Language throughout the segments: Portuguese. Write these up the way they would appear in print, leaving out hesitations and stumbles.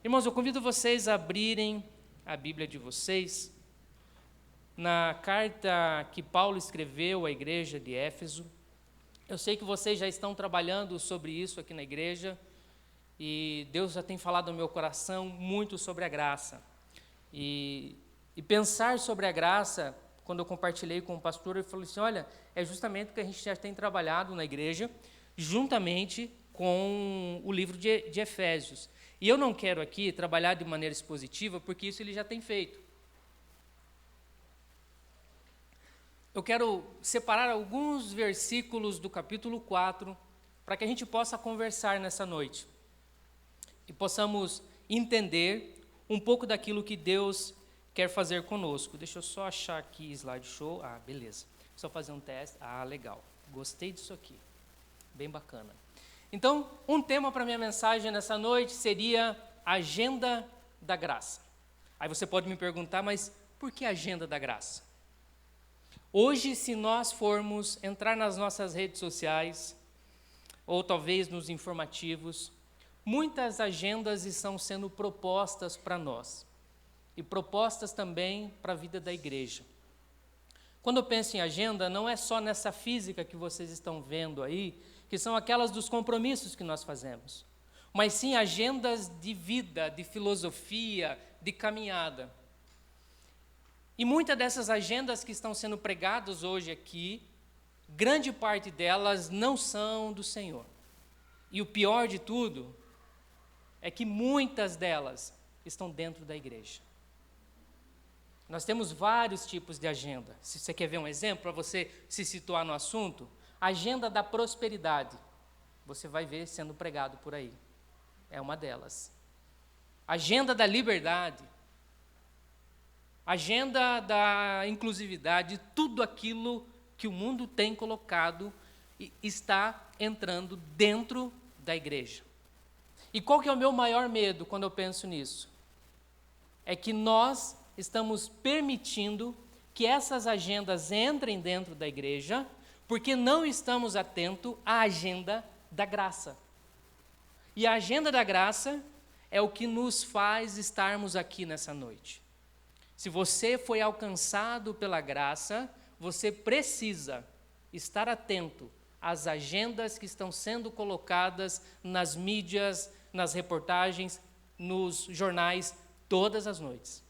Irmãos, eu convido vocês a abrirem a Bíblia de vocês na carta que Paulo escreveu à igreja de Éfeso. Eu sei que vocês já estão trabalhando sobre isso aqui na igreja e Deus já tem falado no meu coração muito sobre a graça. E pensar sobre a graça, quando eu compartilhei com o pastor, ele falou assim, olha, é justamente o que a gente já tem trabalhado na igreja, juntamente com o livro de Efésios. E eu não quero aqui trabalhar de maneira expositiva, porque isso ele já tem feito. Eu quero separar alguns versículos do capítulo 4, para que a gente possa conversar nessa noite. E possamos entender um pouco daquilo que Deus quer fazer conosco. Deixa eu só achar aqui slideshow. Ah, beleza. Só fazer um teste. Ah, legal. Gostei disso aqui. Bem bacana. Então, um tema para minha mensagem nessa noite seria Agenda da Graça. Aí você pode me perguntar, mas por que Agenda da Graça? Hoje, se nós formos entrar nas nossas redes sociais, ou talvez nos informativos, muitas agendas estão sendo propostas para nós, e propostas também para a vida da igreja. Quando eu penso em agenda, não é só nessa física que vocês estão vendo aí, que são aquelas dos compromissos que nós fazemos, mas sim agendas de vida, de filosofia, de caminhada. E muitas dessas agendas que estão sendo pregadas hoje aqui, grande parte delas não são do Senhor. E o pior de tudo é que muitas delas estão dentro da igreja. Nós temos vários tipos de agenda. Se você quer ver um exemplo, para você se situar no assunto, agenda da prosperidade, você vai ver sendo pregado por aí. É uma delas. Agenda da liberdade, agenda da inclusividade, tudo aquilo que o mundo tem colocado e está entrando dentro da igreja. E qual que é o meu maior medo quando eu penso nisso? É que nós estamos permitindo que essas agendas entrem dentro da igreja, porque não estamos atentos à agenda da graça. E a agenda da graça é o que nos faz estarmos aqui nessa noite. Se você foi alcançado pela graça, você precisa estar atento às agendas que estão sendo colocadas nas mídias, nas reportagens, nos jornais, todas as noites.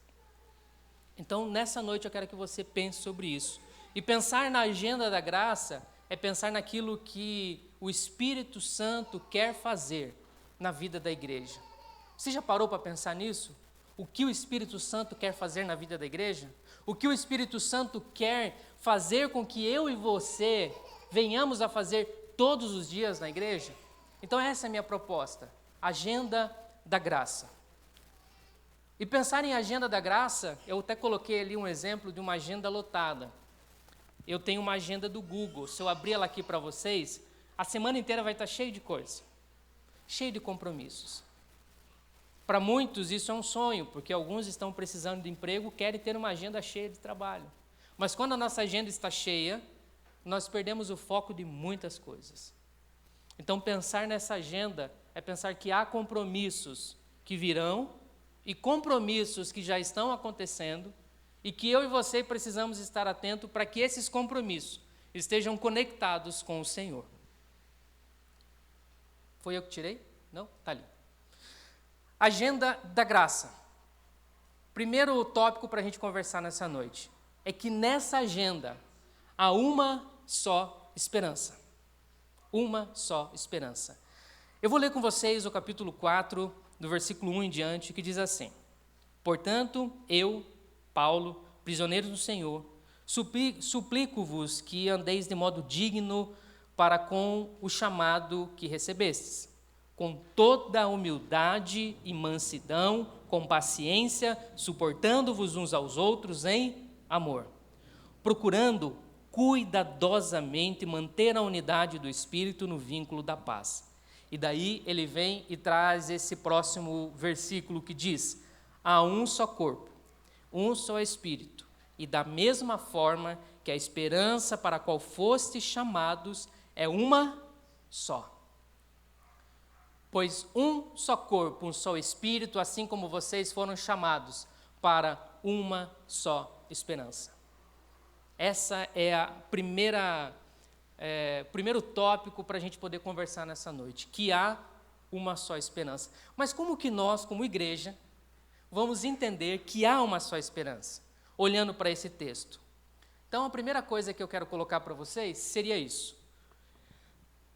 Então, nessa noite eu quero que você pense sobre isso. E pensar na agenda da graça é pensar naquilo que o Espírito Santo quer fazer na vida da igreja. Você já parou para pensar nisso? O que o Espírito Santo quer fazer na vida da igreja? O que o Espírito Santo quer fazer com que eu e você venhamos a fazer todos os dias na igreja? Então essa é a minha proposta, agenda da graça. E pensar em agenda da graça, eu até coloquei ali um exemplo de uma agenda lotada. Eu tenho uma agenda do Google, se eu abrir ela aqui para vocês, a semana inteira vai estar cheia de coisa, cheia de compromissos. Para muitos isso é um sonho, porque alguns estão precisando de emprego, querem ter uma agenda cheia de trabalho. Mas quando a nossa agenda está cheia, nós perdemos o foco de muitas coisas. Então pensar nessa agenda é pensar que há compromissos que virão e compromissos que já estão acontecendo e que eu e você precisamos estar atentos para que esses compromissos estejam conectados com o Senhor. Foi eu que tirei? Não? Está ali. Agenda da graça. Primeiro tópico para a gente conversar nessa noite é que nessa agenda há uma só esperança. Uma só esperança. Eu vou ler com vocês o capítulo 4, do versículo 1 em diante, que diz assim: Portanto, eu, Paulo, prisioneiro do Senhor, suplico-vos que andeis de modo digno para com o chamado que recebestes, com toda a humildade e mansidão, com paciência, suportando-vos uns aos outros em amor, procurando cuidadosamente manter a unidade do Espírito no vínculo da paz. E daí ele vem e traz esse próximo versículo que diz: há um só corpo, um só Espírito, e da mesma forma que a esperança para a qual fostes chamados é uma só. Pois um só corpo, um só espírito, assim como vocês foram chamados para uma só esperança. Essa é a primeiro tópico para a gente poder conversar nessa noite, que há uma só esperança. Mas como que nós, como igreja, vamos entender que há uma só esperança, olhando para esse texto? Então, a primeira coisa que eu quero colocar para vocês seria isso.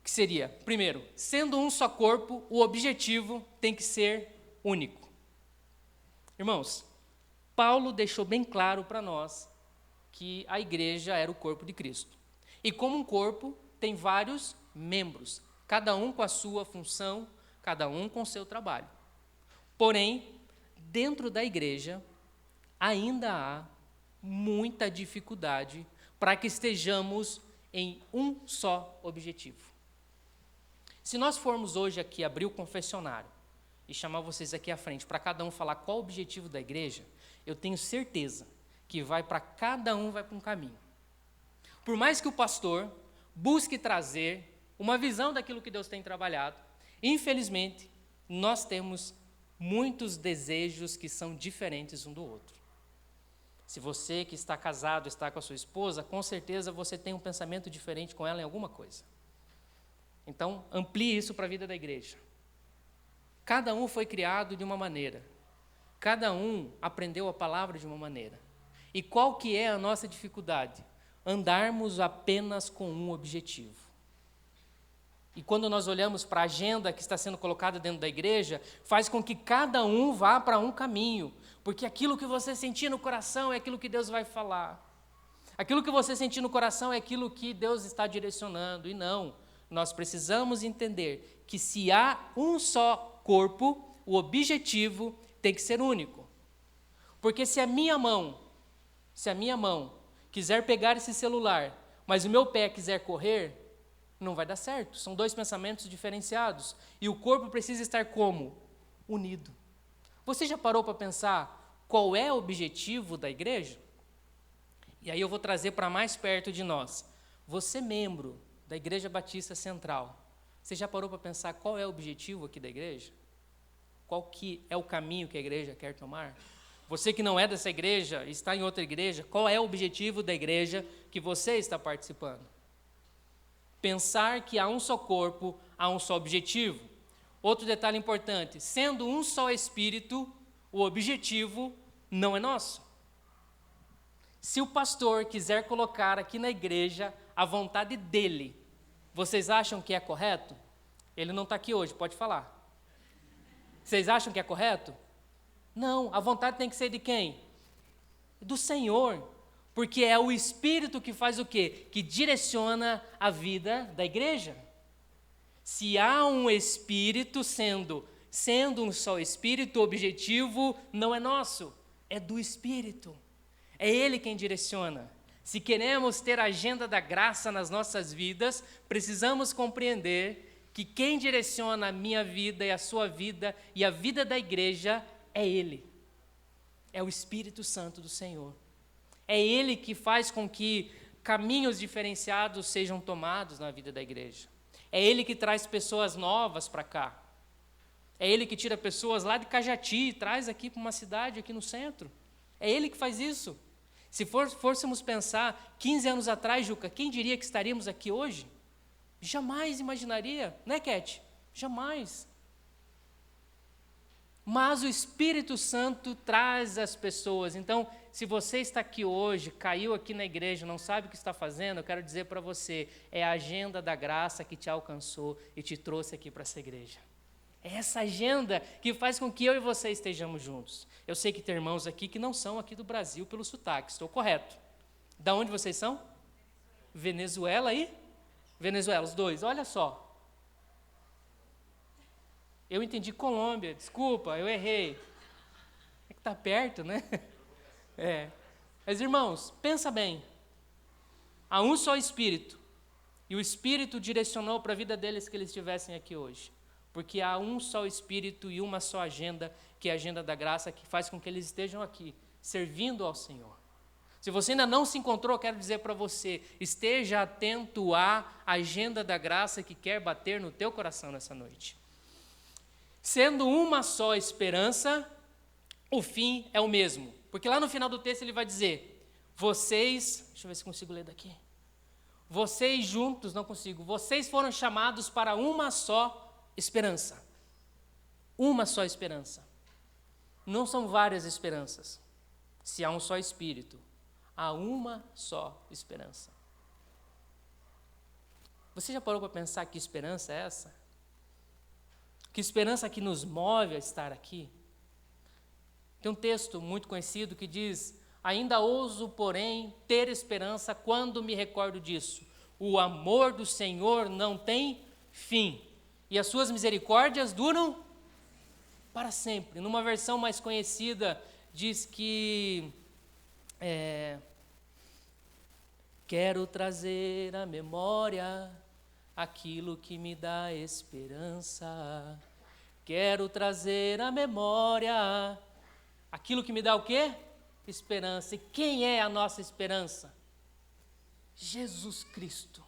Que seria, primeiro, sendo um só corpo, o objetivo tem que ser único. Irmãos, Paulo deixou bem claro para nós que a igreja era o corpo de Cristo. E como um corpo, tem vários membros, cada um com a sua função, cada um com o seu trabalho. Porém, dentro da igreja, ainda há muita dificuldade para que estejamos em um só objetivo. Se nós formos hoje aqui abrir o confessionário e chamar vocês aqui à frente para cada um falar qual o objetivo da igreja, eu tenho certeza que cada um vai para um caminho. Por mais que o pastor busque trazer uma visão daquilo que Deus tem trabalhado, infelizmente, nós temos muitos desejos que são diferentes um do outro. Se você que está casado, está com a sua esposa, com certeza você tem um pensamento diferente com ela em alguma coisa. Então, amplie isso para a vida da igreja. Cada um foi criado de uma maneira. Cada um aprendeu a palavra de uma maneira. E qual que é a nossa dificuldade? Andarmos apenas com um objetivo. E quando nós olhamos para a agenda que está sendo colocada dentro da igreja, faz com que cada um vá para um caminho, porque aquilo que você sentir no coração é aquilo que Deus vai falar. Aquilo que você sentir no coração é aquilo que Deus está direcionando, e não. Nós precisamos entender que se há um só corpo, o objetivo tem que ser único. Porque se a minha mão quiser pegar esse celular, mas o meu pé quiser correr, não vai dar certo. São dois pensamentos diferenciados. E o corpo precisa estar como? Unido. Você já parou para pensar qual é o objetivo da igreja? E aí eu vou trazer para mais perto de nós. Você, membro da Igreja Batista Central, você já parou para pensar qual é o objetivo aqui da igreja? Qual que é o caminho que a igreja quer tomar? Você que não é dessa igreja, está em outra igreja, qual é o objetivo da igreja que você está participando? Pensar que há um só corpo, há um só objetivo. Outro detalhe importante, sendo um só Espírito, o objetivo não é nosso. Se o pastor quiser colocar aqui na igreja a vontade dele, vocês acham que é correto? Ele não está aqui hoje, pode falar. Vocês acham que é correto? Não, a vontade tem que ser de quem? Do Senhor. Porque é o Espírito que faz o quê? Que direciona a vida da igreja. Se há um Espírito sendo um só Espírito, o objetivo não é nosso, é do Espírito. É Ele quem direciona. Se queremos ter a agenda da graça nas nossas vidas, precisamos compreender que quem direciona a minha vida e a sua vida e a vida da igreja é Ele. É o Espírito Santo do Senhor. É Ele que faz com que caminhos diferenciados sejam tomados na vida da igreja. É Ele que traz pessoas novas para cá. É Ele que tira pessoas lá de Cajati e traz aqui para uma cidade aqui no centro. É Ele que faz isso. Se fôssemos pensar 15 anos atrás, Juca, quem diria que estaríamos aqui hoje? Jamais imaginaria, né, Cat? Jamais. Mas o Espírito Santo traz as pessoas. Então, se você está aqui hoje, caiu aqui na igreja, não sabe o que está fazendo, eu quero dizer para você, é a agenda da graça que te alcançou e te trouxe aqui para essa igreja. É essa agenda que faz com que eu e você estejamos juntos. Eu sei que tem irmãos aqui que não são aqui do Brasil pelo sotaque, estou correto. Da onde vocês são? Venezuela e? Venezuela, os dois, olha só. Eu entendi Colômbia, desculpa, eu errei. É que está perto, né? É. Mas, irmãos, pensa bem. Há um só Espírito. E o Espírito direcionou para a vida deles que eles estivessem aqui hoje. Porque há um só Espírito e uma só agenda, que é a agenda da graça, que faz com que eles estejam aqui, servindo ao Senhor. Se você ainda não se encontrou, eu quero dizer para você, esteja atento à agenda da graça que quer bater no teu coração nessa noite. Sendo uma só esperança, o fim é o mesmo. Porque lá no final do texto ele vai dizer, deixa eu ver se consigo ler daqui. Vocês juntos, não consigo, vocês foram chamados para uma só esperança. Uma só esperança. Não são várias esperanças. Se há um só Espírito, há uma só esperança. Você já parou para pensar que esperança é essa? Que esperança que nos move a estar aqui? Tem um texto muito conhecido que diz, ainda ouso, porém, ter esperança quando me recordo disso. O amor do Senhor não tem fim, e as suas misericórdias duram para sempre. Numa versão mais conhecida, diz que quero trazer à memória aquilo que me dá esperança. Quero trazer à memória aquilo que me dá o quê? Esperança. E quem é a nossa esperança? Jesus Cristo.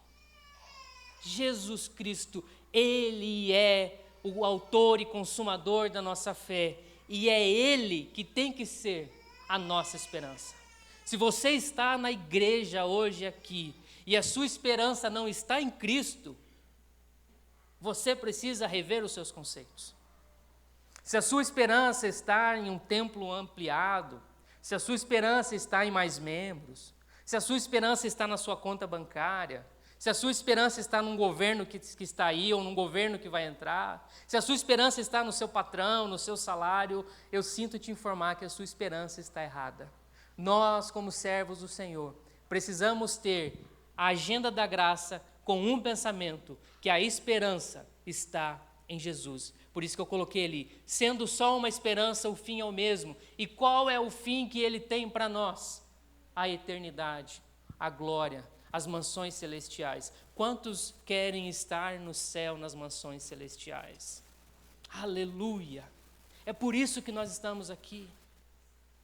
Jesus Cristo. Ele é o autor e consumador da nossa fé. E é Ele que tem que ser a nossa esperança. Se você está na igreja hoje aqui e a sua esperança não está em Cristo, você precisa rever os seus conceitos. Se a sua esperança está em um templo ampliado, se a sua esperança está em mais membros, se a sua esperança está na sua conta bancária, se a sua esperança está num governo que está aí ou num governo que vai entrar, se a sua esperança está no seu patrão, no seu salário, eu sinto te informar que a sua esperança está errada. Nós, como servos do Senhor, precisamos ter a agenda da graça com um pensamento, que a esperança está em Jesus. Por isso que eu coloquei ali, sendo só uma esperança, o fim é o mesmo. E qual é o fim que ele tem para nós? A eternidade, a glória, as mansões celestiais. Quantos querem estar no céu, nas mansões celestiais? Aleluia! É por isso que nós estamos aqui.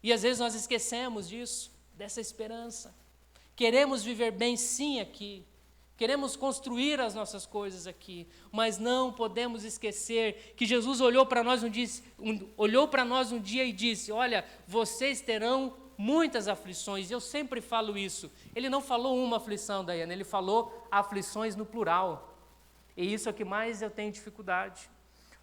E às vezes nós esquecemos disso, dessa esperança. Queremos viver bem sim aqui. Queremos construir as nossas coisas aqui, mas não podemos esquecer que Jesus olhou para nós um dia e disse, olha, vocês terão muitas aflições. Eu sempre falo isso. Ele não falou uma aflição, Daiane, ele falou aflições no plural. E isso é o que mais eu tenho dificuldade.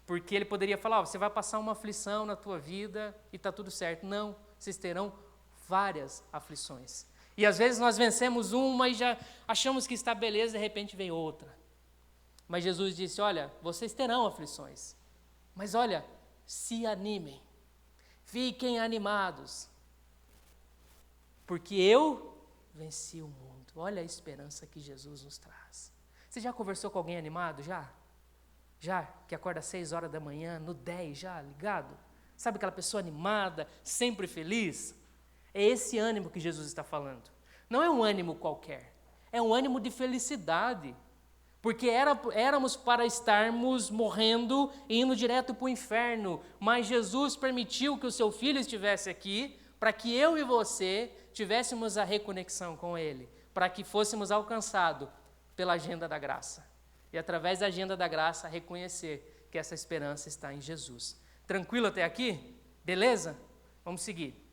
Porque ele poderia falar, você vai passar uma aflição na tua vida e está tudo certo. Não, vocês terão várias aflições. E às vezes nós vencemos uma e já achamos que está beleza, de repente vem outra. Mas Jesus disse, olha, vocês terão aflições. Mas olha, se animem. Fiquem animados. Porque eu venci o mundo. Olha a esperança que Jesus nos traz. Você já conversou com alguém animado? Já? Já? Que acorda às 6 horas da manhã, no 10 já, ligado? Sabe aquela pessoa animada, sempre feliz? É esse ânimo que Jesus está falando. Não é um ânimo qualquer, é um ânimo de felicidade. Porque éramos para estarmos morrendo e indo direto para o inferno. Mas Jesus permitiu que o seu Filho estivesse aqui, para que eu e você tivéssemos a reconexão com Ele, para que fôssemos alcançados pela agenda da graça. E através da agenda da graça, reconhecer que essa esperança está em Jesus. Tranquilo até aqui? Beleza? Vamos seguir.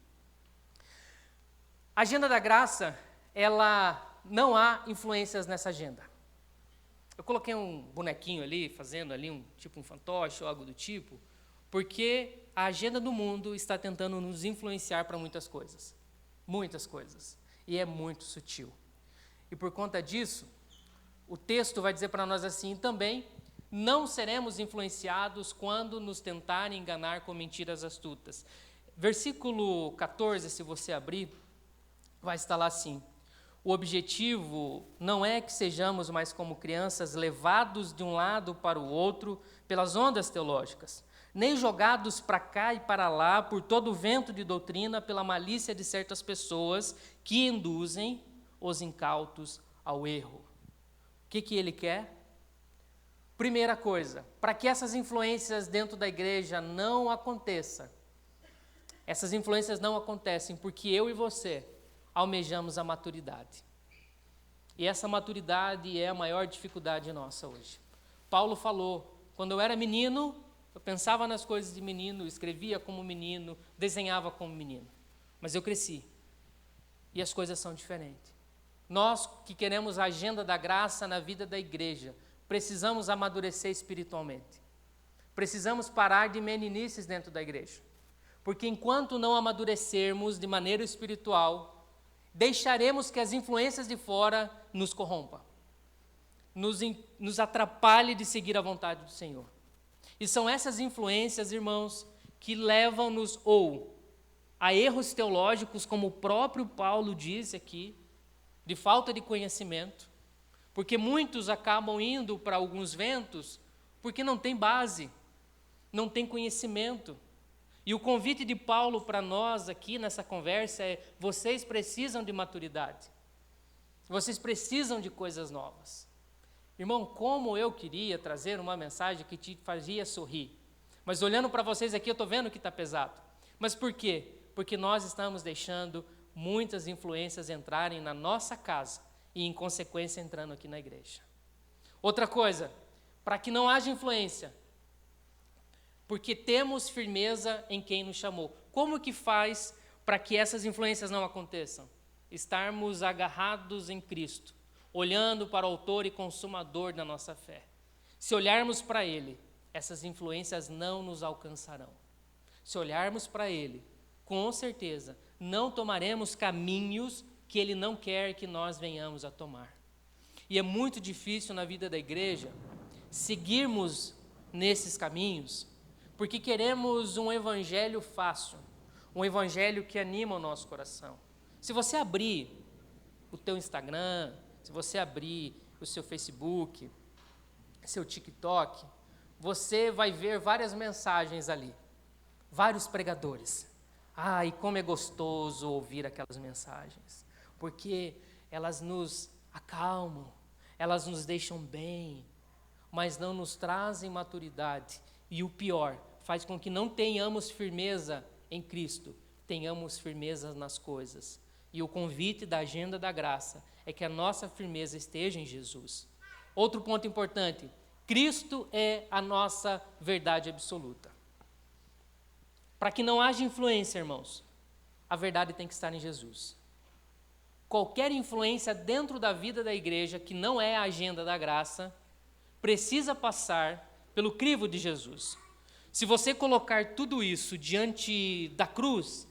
A agenda da graça, não há influências nessa agenda. Eu coloquei um bonequinho ali, fazendo ali um fantoche ou algo do tipo, porque a agenda do mundo está tentando nos influenciar para muitas coisas. Muitas coisas. E é muito sutil. E por conta disso, o texto vai dizer para nós assim, também, não seremos influenciados quando nos tentarem enganar com mentiras astutas. Versículo 14, se você abrir, vai estar lá assim, o objetivo não é que sejamos mais como crianças levados de um lado para o outro pelas ondas teológicas, nem jogados para cá e para lá por todo o vento de doutrina pela malícia de certas pessoas que induzem os incautos ao erro. O que ele quer? Primeira coisa, para que essas influências dentro da igreja não aconteçam, essas influências não acontecem porque eu e você almejamos a maturidade. E essa maturidade é a maior dificuldade nossa hoje. Paulo falou, quando eu era menino, Eu pensava nas coisas de menino, escrevia como menino, desenhava como menino. Mas eu cresci. E as coisas são diferentes. Nós que queremos a agenda da graça na vida da igreja, precisamos amadurecer espiritualmente. Precisamos parar de meninices dentro da igreja. Porque enquanto não amadurecermos de maneira espiritual, deixaremos que as influências de fora nos corrompam. Nos atrapalhe de seguir a vontade do Senhor. E são essas influências, irmãos, que levam-nos ou a erros teológicos, como o próprio Paulo disse aqui, de falta de conhecimento, porque muitos acabam indo para alguns ventos porque não tem base, não tem conhecimento. E o convite de Paulo para nós aqui nessa conversa é: vocês precisam de maturidade, vocês precisam de coisas novas. Irmão, como eu queria trazer uma mensagem que te fazia sorrir, mas olhando para vocês aqui eu estou vendo que está pesado. Mas por quê? Porque nós estamos deixando muitas influências entrarem na nossa casa e, em consequência, entrando aqui na igreja. Outra coisa, para que não haja influência, porque temos firmeza em quem nos chamou. Como que faz para que essas influências não aconteçam? Estarmos agarrados em Cristo, olhando para o autor e consumador da nossa fé. Se olharmos para Ele, essas influências não nos alcançarão. Se olharmos para Ele, com certeza, não tomaremos caminhos que Ele não quer que nós venhamos a tomar. E é muito difícil na vida da igreja seguirmos nesses caminhos, porque queremos um evangelho fácil, um evangelho que anima o nosso coração. Se você abrir o teu Instagram, se você abrir o seu Facebook, seu TikTok, você vai ver várias mensagens ali, vários pregadores. E como é gostoso ouvir aquelas mensagens, porque elas nos acalmam, elas nos deixam bem, mas não nos trazem maturidade. E o pior, faz com que não tenhamos firmeza em Cristo, tenhamos firmeza nas coisas. E o convite da agenda da graça é que a nossa firmeza esteja em Jesus. Outro ponto importante: Cristo é a nossa verdade absoluta. Para que não haja influência, irmãos, a verdade tem que estar em Jesus. Qualquer influência dentro da vida da igreja que não é a agenda da graça, precisa passar pelo crivo de Jesus. Se você colocar tudo isso diante da cruz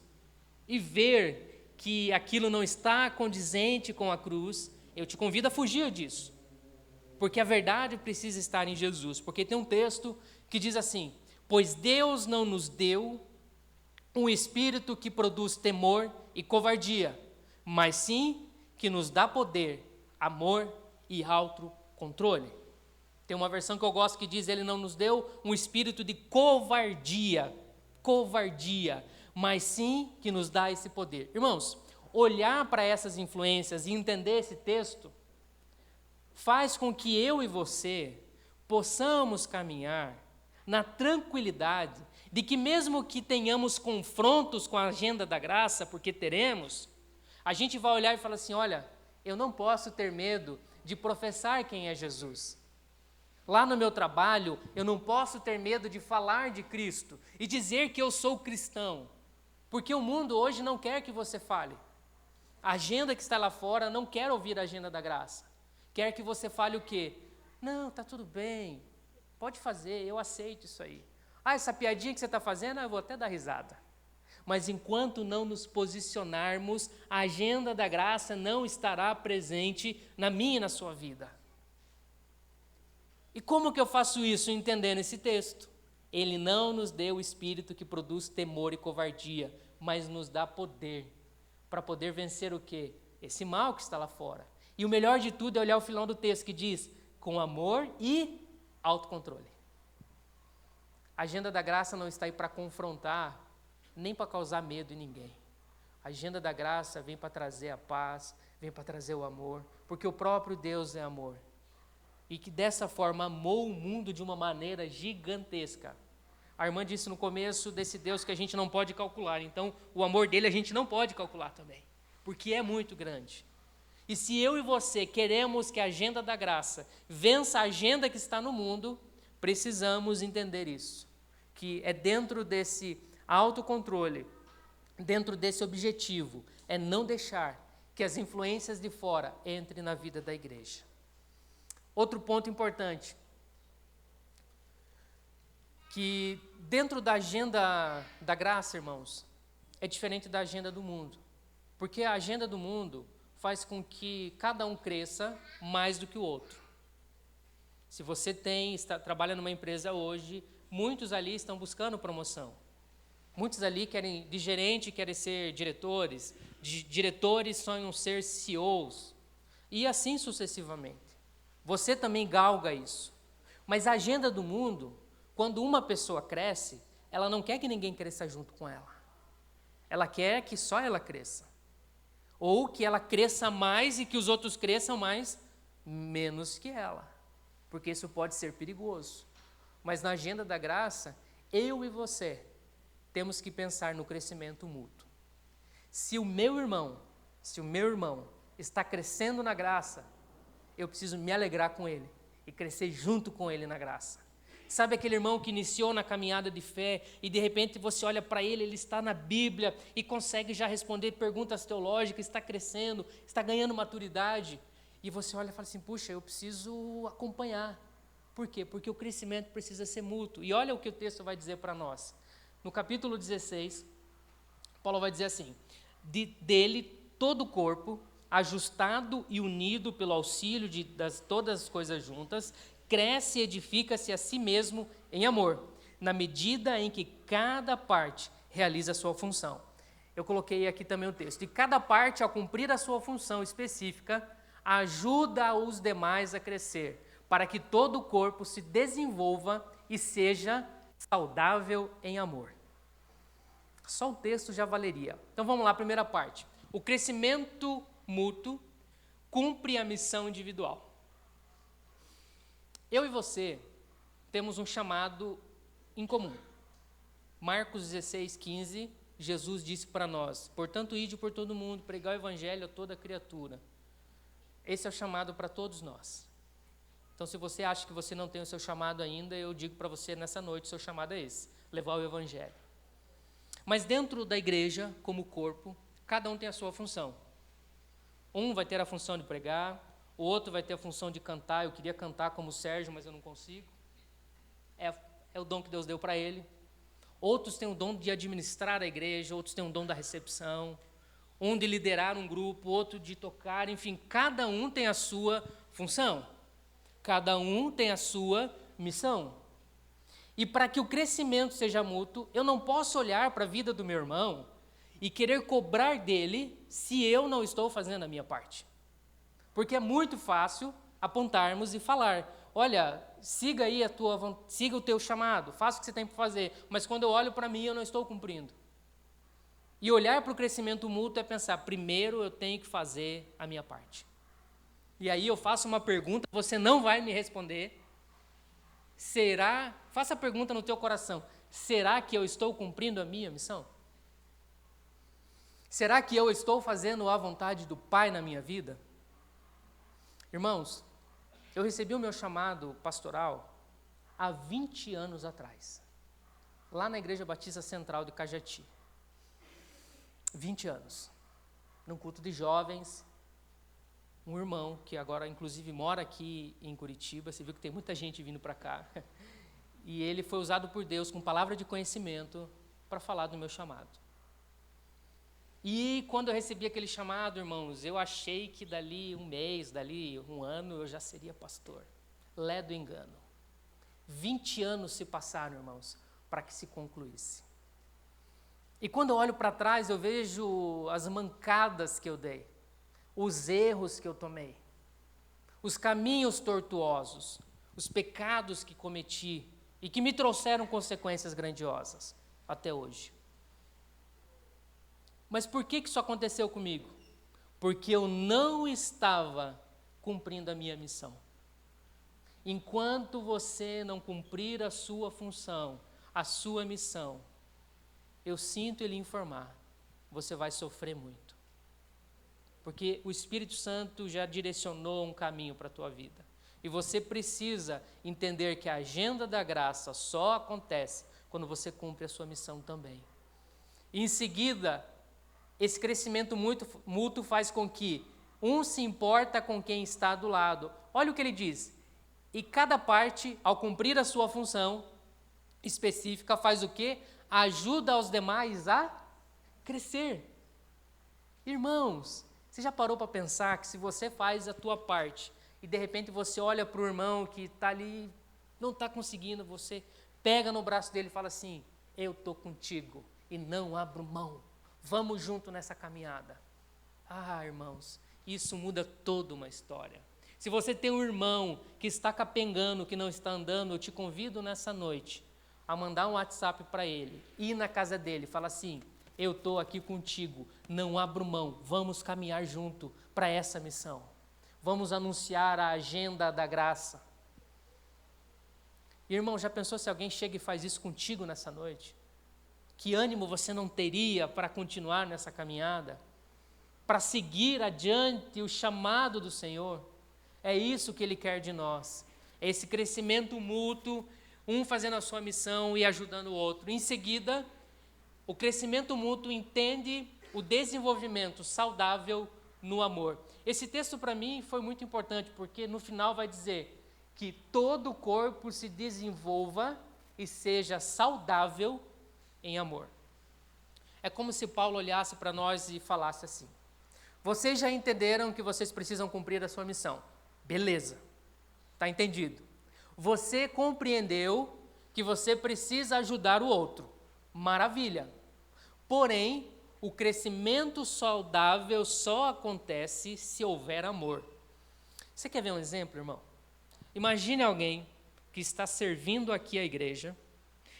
e ver que aquilo não está condizente com a cruz, eu te convido a fugir disso. Porque a verdade precisa estar em Jesus. Porque tem um texto que diz assim: pois Deus não nos deu um espírito que produz temor e covardia, mas sim que nos dá poder, amor e autocontrole. Tem uma versão que eu gosto que diz: ele não nos deu um espírito de covardia, mas sim que nos dá esse poder. Irmãos, olhar para essas influências e entender esse texto faz com que eu e você possamos caminhar na tranquilidade de que, mesmo que tenhamos confrontos com a agenda da graça, porque teremos, a gente vai olhar e falar assim: olha, eu não posso ter medo de professar quem é Jesus. Lá no meu trabalho, eu não posso ter medo de falar de Cristo e dizer que eu sou cristão, porque o mundo hoje não quer que você fale. A agenda que está lá fora não quer ouvir a agenda da graça. Quer que você fale o quê? Não, está tudo bem, pode fazer, eu aceito isso aí. Essa piadinha que você está fazendo, eu vou até dar risada. Mas enquanto não nos posicionarmos, a agenda da graça não estará presente na minha e na sua vida. E como que eu faço isso entendendo esse texto? Ele não nos deu o espírito que produz temor e covardia, mas nos dá poder, para poder vencer o quê? Esse mal que está lá fora. E o melhor de tudo é olhar o final do texto que diz: com amor e autocontrole. A agenda da graça não está aí para confrontar, nem para causar medo em ninguém. A agenda da graça vem para trazer a paz, vem para trazer o amor, porque o próprio Deus é amor. E que dessa forma amou o mundo de uma maneira gigantesca. A irmã disse no começo desse Deus que a gente não pode calcular, então o amor dele a gente não pode calcular também, porque é muito grande. E se eu e você queremos que a agenda da graça vença a agenda que está no mundo, precisamos entender isso. que é dentro desse autocontrole, dentro desse objetivo, é não deixar que as influências de fora entrem na vida da igreja. Outro ponto importante, que dentro da agenda da graça, irmãos, é diferente da agenda do mundo. Porque a agenda do mundo faz com que cada um cresça mais do que o outro. Se você trabalha numa empresa hoje, muitos ali estão buscando promoção. Muitos ali de gerente querem ser diretores, diretores sonham ser CEOs, e assim sucessivamente. Você também galga isso. Mas a agenda do mundo, quando uma pessoa cresce, ela não quer que ninguém cresça junto com ela. Ela quer que só ela cresça. Ou que ela cresça mais e que os outros cresçam menos que ela. Porque isso pode ser perigoso. Mas na agenda da graça, eu e você temos que pensar no crescimento mútuo. Se o meu irmão está crescendo na graça, eu preciso me alegrar com ele e crescer junto com ele na graça. Sabe aquele irmão que iniciou na caminhada de fé e de repente você olha para ele, ele está na Bíblia e consegue já responder perguntas teológicas, está crescendo, está ganhando maturidade, e você olha e fala assim, puxa, eu preciso acompanhar. Por quê? Porque o crescimento precisa ser mútuo. E olha o que o texto vai dizer para nós. No capítulo 16, Paulo vai dizer assim, dele todo o corpo, ajustado e unido pelo auxílio de todas as coisas juntas, cresce e edifica-se a si mesmo em amor, na medida em que cada parte realiza a sua função. Eu coloquei aqui também o texto. E cada parte, ao cumprir a sua função específica, ajuda os demais a crescer, para que todo o corpo se desenvolva e seja saudável em amor. Só o texto já valeria. Então vamos lá, primeira parte. O crescimento mútuo cumpre a missão individual. Eu e você temos um chamado em comum. Marcos 16, 15, Jesus disse para nós, portanto, ide por todo mundo, pregar o evangelho a toda criatura. Esse é o chamado para todos nós. Então, se você acha que você não tem o seu chamado ainda, eu digo para você nessa noite, o seu chamado é esse, levar o evangelho. Mas dentro da igreja, como corpo, cada um tem a sua função. Um vai ter a função de pregar, o outro vai ter a função de cantar. Eu queria cantar como o Sérgio, mas eu não consigo. É o dom que Deus deu para ele. Outros têm o dom de administrar a igreja, outros têm o dom da recepção, um de liderar um grupo, outro de tocar, enfim, cada um tem a sua função. Cada um tem a sua missão. E para que o crescimento seja mútuo, eu não posso olhar para a vida do meu irmão e querer cobrar dele se eu não estou fazendo a minha parte. Porque é muito fácil apontarmos e falar, olha, siga o teu chamado, faça o que você tem para fazer, mas quando eu olho para mim eu não estou cumprindo. E olhar para o crescimento mútuo é pensar, primeiro eu tenho que fazer a minha parte. E aí eu faço uma pergunta, você não vai me responder. Faça a pergunta no teu coração, será que eu estou cumprindo a minha missão? Será que eu estou fazendo a vontade do Pai na minha vida? Irmãos, eu recebi o meu chamado pastoral há 20 anos atrás, lá na Igreja Batista Central de Cajati. 20 anos, num culto de jovens, um irmão que agora inclusive mora aqui em Curitiba, você viu que tem muita gente vindo para cá, e ele foi usado por Deus com palavra de conhecimento para falar do meu chamado. E quando eu recebi aquele chamado, irmãos, eu achei que dali um mês, dali um ano, eu já seria pastor. Lé do engano. 20 anos se passaram, irmãos, para que se concluísse. E quando eu olho para trás, eu vejo as mancadas que eu dei, os erros que eu tomei, os caminhos tortuosos, os pecados que cometi e que me trouxeram consequências grandiosas até hoje. Mas por que isso aconteceu comigo? Porque eu não estava cumprindo a minha missão. Enquanto você não cumprir a sua função, a sua missão, eu sinto lhe informar, você vai sofrer muito. Porque o Espírito Santo já direcionou um caminho para a tua vida. E você precisa entender que a agenda da graça só acontece quando você cumpre a sua missão também. E em seguida, esse crescimento mútuo faz com que um se importa com quem está do lado. Olha o que ele diz. E cada parte, ao cumprir a sua função específica, faz o quê? Ajuda os demais a crescer. Irmãos, você já parou para pensar que se você faz a tua parte e de repente você olha para o irmão que está ali, não está conseguindo, você pega no braço dele e fala assim, eu estou contigo e não abro mão, vamos junto nessa caminhada. Ah, irmãos, isso muda toda uma história. Se você tem um irmão que está capengando, que não está andando, eu te convido nessa noite a mandar um WhatsApp para ele, ir na casa dele, fala assim, eu estou aqui contigo, não abro mão, vamos caminhar junto para essa missão. Vamos anunciar a agenda da graça. Irmão, já pensou se alguém chega e faz isso contigo nessa noite? Que ânimo você não teria para continuar nessa caminhada? Para seguir adiante o chamado do Senhor? É isso que Ele quer de nós. É esse crescimento mútuo, um fazendo a sua missão e ajudando o outro. Em seguida, o crescimento mútuo entende o desenvolvimento saudável no amor. Esse texto para mim foi muito importante, porque no final vai dizer que todo o corpo se desenvolva e seja saudável em amor. É como se Paulo olhasse para nós e falasse assim, vocês já entenderam que vocês precisam cumprir a sua missão. Beleza, está entendido. Você compreendeu que você precisa ajudar o outro. Maravilha. Porém, o crescimento saudável só acontece se houver amor. Você quer ver um exemplo, irmão? Imagine alguém que está servindo aqui a igreja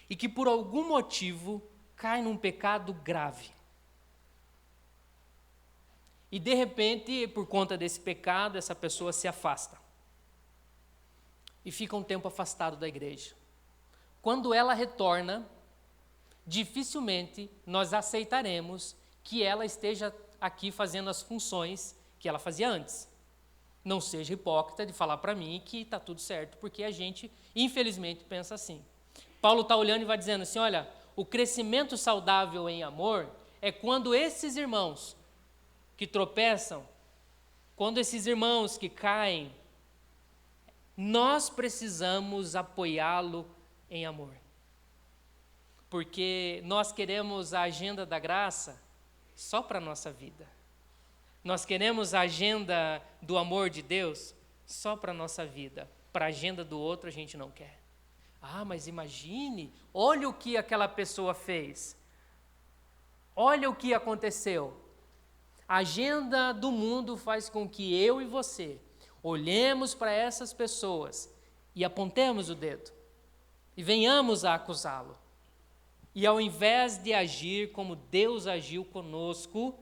e que por algum motivo cai num pecado grave. E de repente, por conta desse pecado, essa pessoa se afasta. E fica um tempo afastado da igreja. Quando ela retorna, dificilmente nós aceitaremos que ela esteja aqui fazendo as funções que ela fazia antes. Não seja hipócrita de falar para mim que está tudo certo, porque a gente, infelizmente, pensa assim. Paulo está olhando e vai dizendo assim, olha, o crescimento saudável em amor é quando esses irmãos que tropeçam, quando esses irmãos que caem, nós precisamos apoiá-lo em amor. Porque nós queremos a agenda da graça só para a nossa vida. Nós queremos a agenda do amor de Deus só para a nossa vida. Para a agenda do outro a gente não quer. Ah, mas imagine, olha o que aquela pessoa fez. Olha o que aconteceu. A agenda do mundo faz com que eu e você olhemos para essas pessoas e apontemos o dedo e venhamos a acusá-lo. E ao invés de agir como Deus agiu conosco,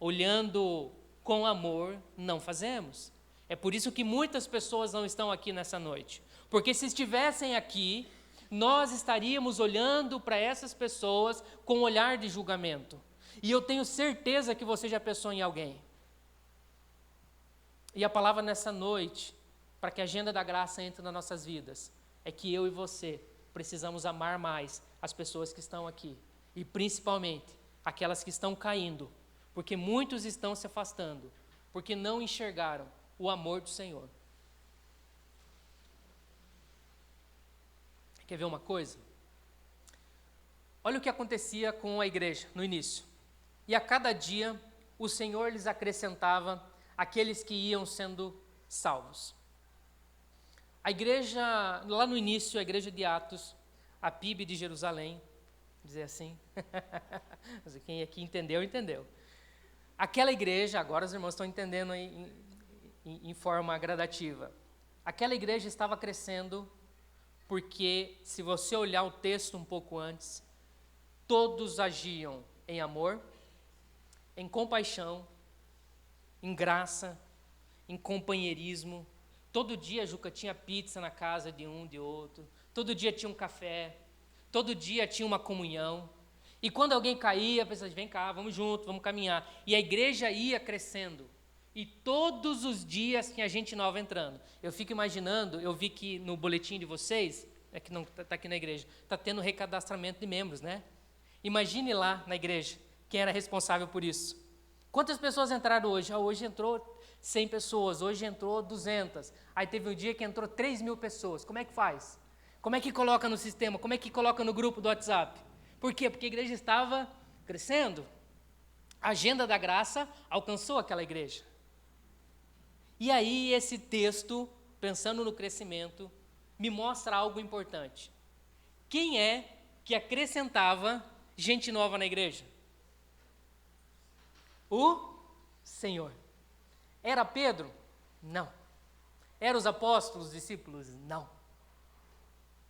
olhando com amor, não fazemos. É por isso que muitas pessoas não estão aqui nessa noite. Porque se estivessem aqui, nós estaríamos olhando para essas pessoas com um olhar de julgamento. E eu tenho certeza que você já pensou em alguém. E a palavra nessa noite, para que a agenda da graça entre nas nossas vidas, é que eu e você precisamos amar mais as pessoas que estão aqui. E principalmente aquelas que estão caindo, porque muitos estão se afastando, porque não enxergaram o amor do Senhor. Quer ver uma coisa? Olha o que acontecia com a igreja no início. E a cada dia o Senhor lhes acrescentava aqueles que iam sendo salvos. A igreja, lá no início, a igreja de Atos, a PIB de Jerusalém, dizer assim, mas quem aqui entendeu, entendeu. Aquela igreja, agora os irmãos estão entendendo em forma gradativa, aquela igreja estava crescendo porque, se você olhar o texto um pouco antes, todos agiam em amor, em compaixão, em graça, em companheirismo. Todo dia a Juca tinha pizza na casa de um, de outro. Todo dia tinha um café. Todo dia tinha uma comunhão. E quando alguém caía, a pessoa dizia, vem cá, vamos junto, vamos caminhar. E a igreja ia crescendo. E todos os dias tinha gente nova entrando. Eu fico imaginando, eu vi que no boletim de vocês, é que não está aqui na igreja, está tendo recadastramento de membros, né? Imagine lá na igreja, quem era responsável por isso. Quantas pessoas entraram hoje? Hoje entrou 100 pessoas, hoje entrou 200. Aí teve um dia que entrou 3.000 pessoas. Como é que faz? Como é que coloca no sistema? Como é que coloca no grupo do WhatsApp? Por quê? Porque a igreja estava crescendo. A agenda da graça alcançou aquela igreja. E aí esse texto, pensando no crescimento, me mostra algo importante. Quem é que acrescentava gente nova na igreja? O Senhor. Era Pedro? Não. Eram os apóstolos, os discípulos? Não.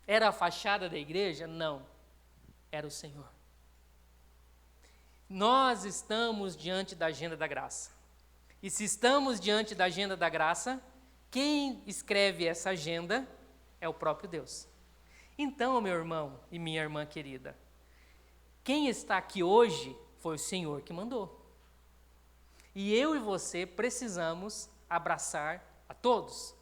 Era a fachada da igreja? Não. Era o Senhor. Nós estamos diante da agenda da graça. E se estamos diante da agenda da graça, quem escreve essa agenda é o próprio Deus. Então, meu irmão e minha irmã querida, quem está aqui hoje foi o Senhor que mandou. E eu e você precisamos abraçar a todos,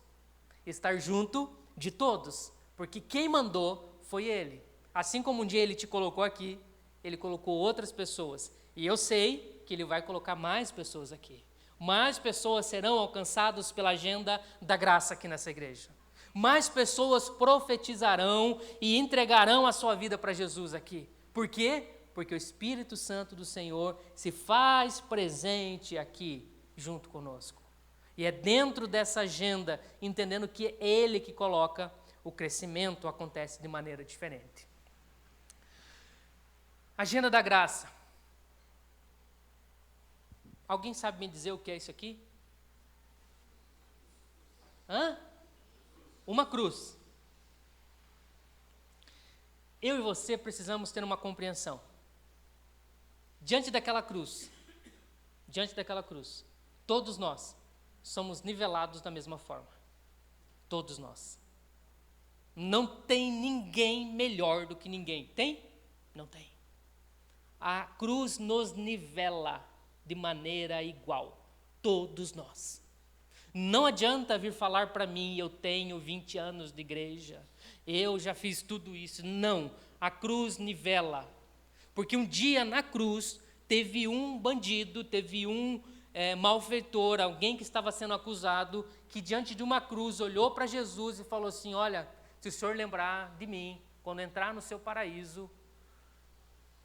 estar junto de todos, porque quem mandou foi Ele. Assim como um dia Ele te colocou aqui, Ele colocou outras pessoas. E eu sei que Ele vai colocar mais pessoas aqui. Mais pessoas serão alcançadas pela agenda da graça aqui nessa igreja. Mais pessoas profetizarão e entregarão a sua vida para Jesus aqui. Por quê? Porque o Espírito Santo do Senhor se faz presente aqui junto conosco. E é dentro dessa agenda, entendendo que é Ele que coloca, o crescimento acontece de maneira diferente. Agenda da graça. Alguém sabe me dizer o que é isso aqui? Uma cruz. Eu e você precisamos ter uma compreensão. Diante daquela cruz, todos nós somos nivelados da mesma forma. Todos nós. Não tem ninguém melhor do que ninguém. Tem? Não tem. A cruz nos nivela de maneira igual. Todos nós. Não adianta vir falar para mim, eu tenho 20 anos de igreja, eu já fiz tudo isso. Não, a cruz nivela. Porque um dia na cruz teve um bandido, teve um malfeitor, alguém que estava sendo acusado, que diante de uma cruz olhou para Jesus e falou assim: olha, se o senhor lembrar de mim, quando entrar no seu paraíso,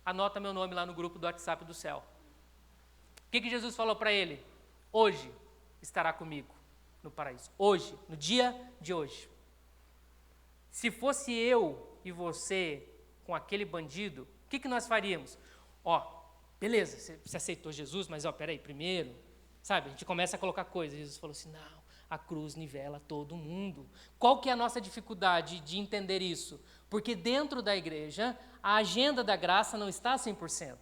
anota meu nome lá no grupo do WhatsApp do céu. O que Jesus falou para ele? Hoje estará comigo no paraíso. Hoje, no dia de hoje. Se fosse eu e você com aquele bandido, o que nós faríamos? Beleza, você aceitou Jesus, mas peraí, primeiro, sabe, a gente começa a colocar coisas. Jesus falou assim: não, a cruz nivela todo mundo. Qual que é a nossa dificuldade de entender isso? Porque dentro da igreja, a agenda da graça não está 100%.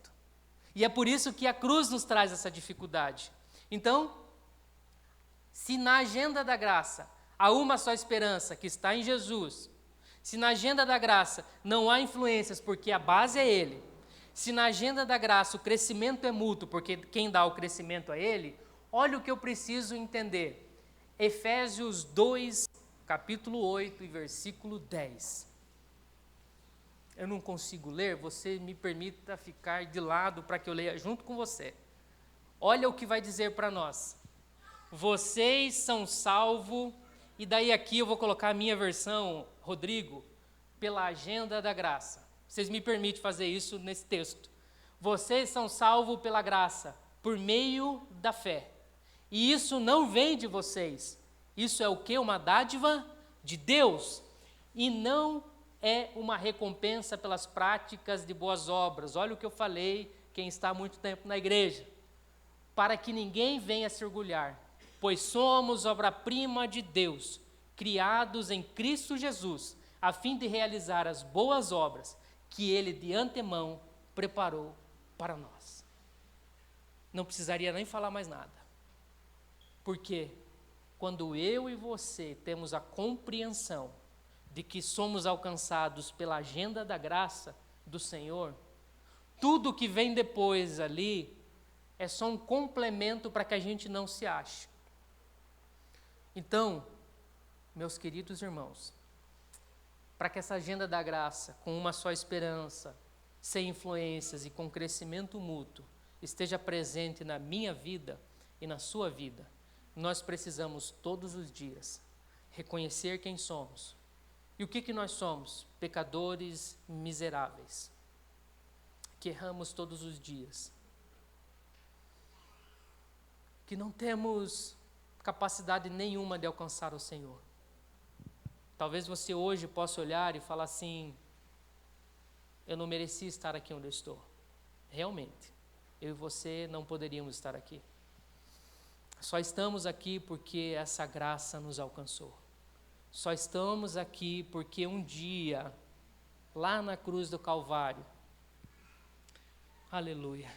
E é por isso que a cruz nos traz essa dificuldade. Então, se na agenda da graça há uma só esperança, que está em Jesus, se na agenda da graça não há influências, porque a base é Ele, se na agenda da graça o crescimento é mútuo, porque quem dá o crescimento é Ele, olha o que eu preciso entender. Efésios 2, capítulo 8 e versículo 10. Eu não consigo ler, você me permita ficar de lado para que eu leia junto com você. Olha o que vai dizer para nós. Vocês são salvos, e daí aqui eu vou colocar a minha versão, Rodrigo, pela agenda da graça. Vocês me permitem fazer isso nesse texto. Vocês são salvos pela graça, por meio da fé. E isso não vem de vocês. Isso é o quê? Uma dádiva de Deus. E não é uma recompensa pelas práticas de boas obras. Olha o que eu falei, quem está há muito tempo na igreja. Para que ninguém venha se orgulhar, pois somos obra-prima de Deus, criados em Cristo Jesus, a fim de realizar as boas obras que Ele de antemão preparou para nós. Não precisaria nem falar mais nada. Porque quando eu e você temos a compreensão de que somos alcançados pela agenda da graça do Senhor, tudo que vem depois ali é só um complemento para que a gente não se ache. Então, meus queridos irmãos, para que essa agenda da graça, com uma só esperança, sem influências e com crescimento mútuo, esteja presente na minha vida e na sua vida, nós precisamos todos os dias reconhecer quem somos. E o que nós somos? Pecadores miseráveis, que erramos todos os dias, que não temos capacidade nenhuma de alcançar o Senhor. Talvez você hoje possa olhar e falar assim: eu não mereci estar aqui onde eu estou. Realmente, eu e você não poderíamos estar aqui. Só estamos aqui porque essa graça nos alcançou. Só estamos aqui porque um dia, lá na cruz do Calvário, aleluia,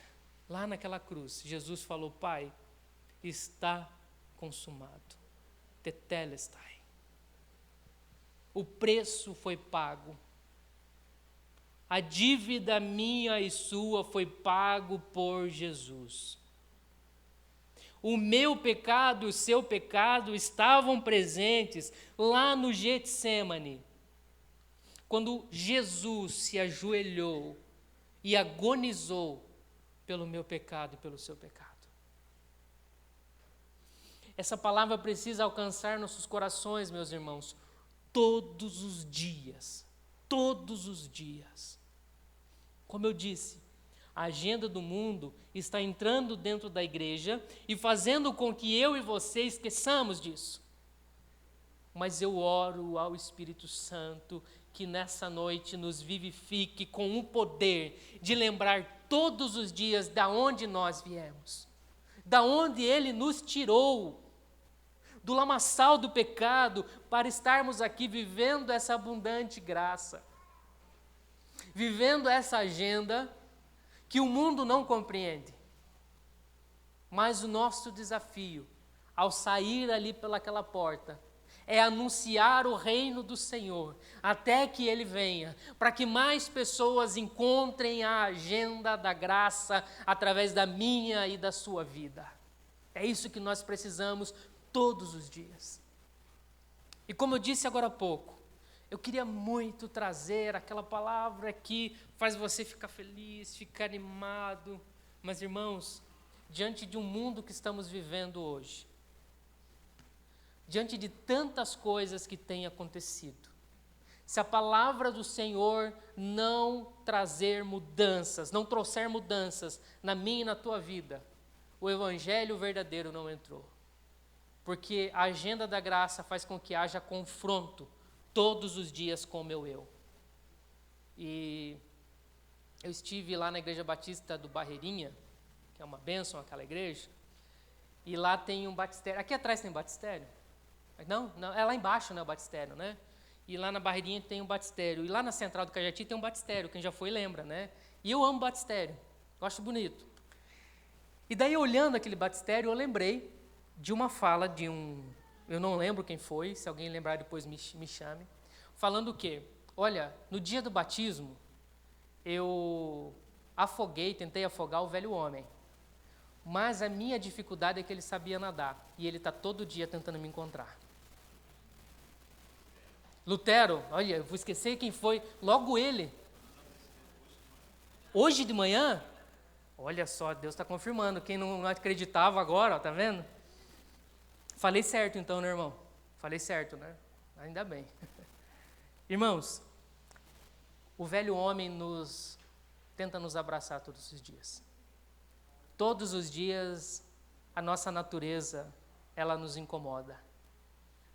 lá naquela cruz, Jesus falou: Pai, está consumado. Tetelestai. O preço foi pago. A dívida minha e sua foi pago por Jesus. O meu pecado e o seu pecado estavam presentes lá no Getsêmani, quando Jesus se ajoelhou e agonizou pelo meu pecado e pelo seu pecado. Essa palavra precisa alcançar nossos corações, meus irmãos, todos os dias. Todos os dias. Como eu disse, a agenda do mundo está entrando dentro da igreja e fazendo com que eu e você esqueçamos disso. Mas eu oro ao Espírito Santo que nessa noite nos vivifique com o poder de lembrar todos os dias da onde nós viemos, da onde Ele nos tirou, do lamaçal do pecado, para estarmos aqui vivendo essa abundante graça, vivendo essa agenda que o mundo não compreende. Mas o nosso desafio, ao sair ali pelaquela porta, é anunciar o reino do Senhor, até que Ele venha, para que mais pessoas encontrem a agenda da graça, através da minha e da sua vida. É isso que nós precisamos todos os dias. E como eu disse agora há pouco, eu queria muito trazer aquela palavra que faz você ficar feliz, ficar animado. Mas, irmãos, diante de um mundo que estamos vivendo hoje, diante de tantas coisas que têm acontecido, se a palavra do Senhor não trazer mudanças, não trouxer mudanças na minha e na tua vida, o evangelho verdadeiro não entrou. Porque a agenda da graça faz com que haja confronto todos os dias com o meu eu. E eu estive lá na Igreja Batista do Barreirinha, que é uma bênção aquela igreja, e lá tem um batistério. Aqui atrás tem batistério? Não, é lá embaixo, né, o batistério, né? E lá na Barreirinha tem um batistério. E lá na Central do Cajati tem um batistério, quem já foi lembra, né? E eu amo batistério, eu acho bonito. E daí, olhando aquele batistério, eu lembrei de uma fala de eu não lembro quem foi, se alguém lembrar depois me chame, falando o quê? Olha, no dia do batismo, eu tentei afogar o velho homem, mas a minha dificuldade é que ele sabia nadar, e ele está todo dia tentando me encontrar. Lutero, olha, eu vou esquecer quem foi, logo ele. Hoje de manhã, olha só, Deus está confirmando, quem não acreditava agora, está vendo? Falei certo então, né, irmão? Falei certo, né? Ainda bem. Irmãos, o velho homem tenta nos abraçar todos os dias. Todos os dias a nossa natureza, ela nos incomoda.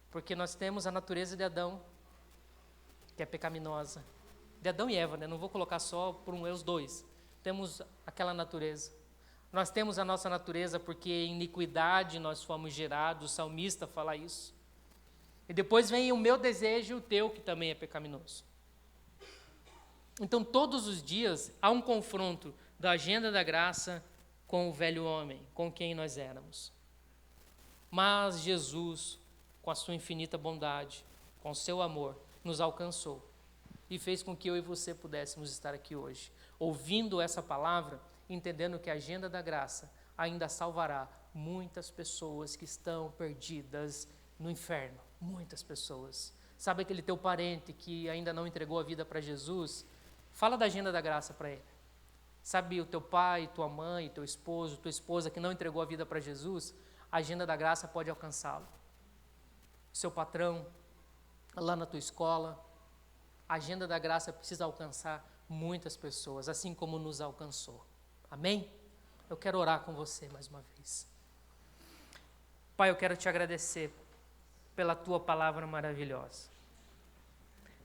Porque nós temos a natureza de Adão, que é pecaminosa. De Adão e Eva, né? Não vou colocar só por os dois. Temos aquela natureza. Nós temos a nossa natureza porque em iniquidade nós fomos gerados, o salmista fala isso. E depois vem o meu desejo e o teu, que também é pecaminoso. Então, todos os dias há um confronto da agenda da graça com o velho homem, com quem nós éramos. Mas Jesus, com a sua infinita bondade, com o seu amor, nos alcançou e fez com que eu e você pudéssemos estar aqui hoje, ouvindo essa palavra, entendendo que a agenda da graça ainda salvará muitas pessoas que estão perdidas no inferno. Muitas pessoas. Sabe aquele teu parente que ainda não entregou a vida para Jesus? Fala da agenda da graça para ele. Sabe o teu pai, tua mãe, teu esposo, tua esposa que não entregou a vida para Jesus? A agenda da graça pode alcançá-lo. Seu patrão, lá na tua escola, a agenda da graça precisa alcançar muitas pessoas, assim como nos alcançou. Amém? Eu quero orar com você mais uma vez. Pai, eu quero te agradecer pela tua palavra maravilhosa.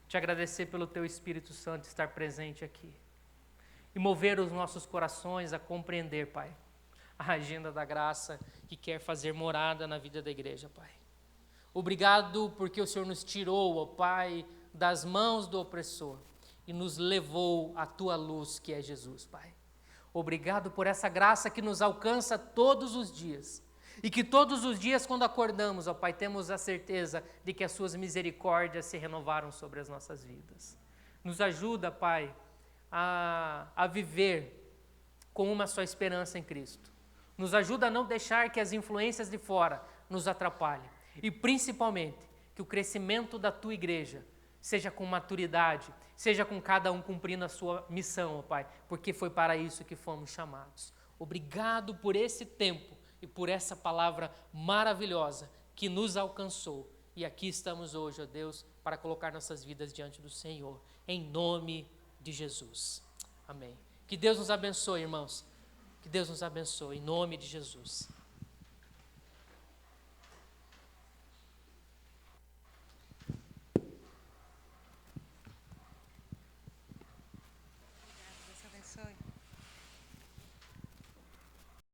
Te agradecer pelo teu Espírito Santo estar presente aqui. E mover os nossos corações a compreender, Pai, a agenda da graça que quer fazer morada na vida da igreja, Pai. Obrigado porque o Senhor nos tirou, ó Pai, das mãos do opressor e nos levou à tua luz, que é Jesus, Pai. Obrigado por essa graça que nos alcança todos os dias. E que todos os dias, quando acordamos, ó Pai, temos a certeza de que as suas misericórdias se renovaram sobre as nossas vidas. Nos ajuda, Pai, a viver com uma só esperança em Cristo. Nos ajuda a não deixar que as influências de fora nos atrapalhem. E principalmente, que o crescimento da tua igreja seja com maturidade, seja com cada um cumprindo a sua missão, ó Pai, porque foi para isso que fomos chamados. Obrigado por esse tempo e por essa palavra maravilhosa que nos alcançou. E aqui estamos hoje, ó Deus, para colocar nossas vidas diante do Senhor, em nome de Jesus. Amém. Que Deus nos abençoe, irmãos. Que Deus nos abençoe, em nome de Jesus.